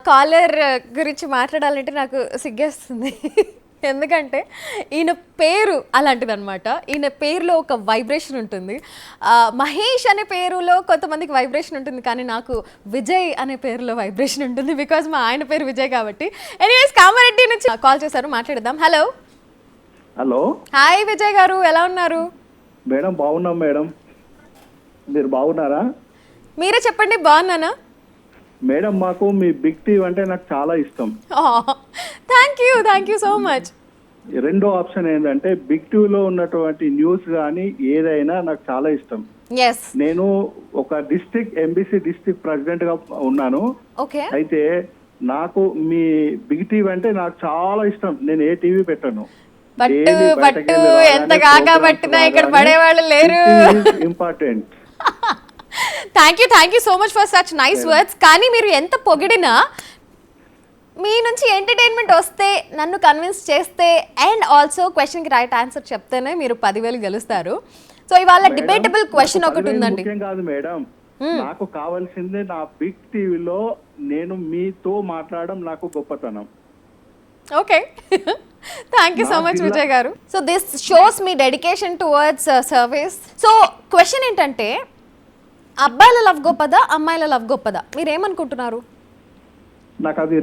Caller గురించి మాట్లాడాలంటే నాకు సిగ్గేస్తుంది. ఎందుకంటే ఈయన పేరు అలాంటిదన్నమాట. ఈయన పేరులో ఒక వైబ్రేషన్ ఉంటుంది. మహేష్ అనే పేరులో కొంతమందికి వైబ్రేషన్ ఉంటుంది, కానీ నాకు విజయ్ అనే పేరులో వైబ్రేషన్ ఉంటుంది. బికాజ్ మా ఆయన పేరు విజయ్ కాబట్టి. ఎనీవేస్, కామారెడ్డి నుంచి కాల్ చేశారు, మాట్లాడదాం. హలో హలో, హాయ్ విజయ్ గారు, ఎలా ఉన్నారు? మేడం బాగున్నాం మేడం, మీరు బాగున్నారా? మీరే చెప్పండి, బాగున్నానా? మేడం మాకు మీ బిగ్ టీవీ అంటే నాకు చాలా ఇష్టం. Thank you so much. రెండో ఆప్షన్ ఏంటంటే బిగ్ టీవీలో ఉన్నటువంటి న్యూస్ కానీ ఏదైనా నాకు చాలా ఇష్టం. ఎస్, నేను ఒక ఎంబీసీ డిస్ట్రిక్ట్ ప్రెసిడెంట్ గా ఉన్నాను. ఓకే. అయితే నాకు మీ బిగ్ టీవీ అంటే నాకు చాలా ఇష్టం. నేను ఏ టీవీ పెట్టను. పట్టు ఎంత కాగా పట్టినా ఇక్కడ పడేవాళ్ళు లేరు. Important. Thank you so much for such nice words. కానీ మీరు ఎంత పొగిడినా మీ నుంచి ఎంటర్టైన్మెంట్ వస్తే, నన్ను కన్విన్స్ చేస్తే, అండ్ ఆల్సో క్వశ్చన్కి రైట్ ఆన్సర్ చెప్తేనే మీరు 10,000 గెలుస్తారు. సో ఇవాళ డిబేటబుల్ క్వశ్చన్ ఒకటి ఉందండి. ముఖ్యం కాదు మేడం, నాకు కావాల్సిందే నా బిగ్ టీవీలో నేను మీతో మాట్లాడడం నాకు గొప్పతనం. Okay, thank you so much Vijay garu. So this shows మీ dedication towards service. So question ఏంటంటే, అబ్బాయిల లవ్ గొప్పదా, అమ్మాయిల లవ్ గొప్పదా? మీరేమనుకుంటున్నారు? నాకు అది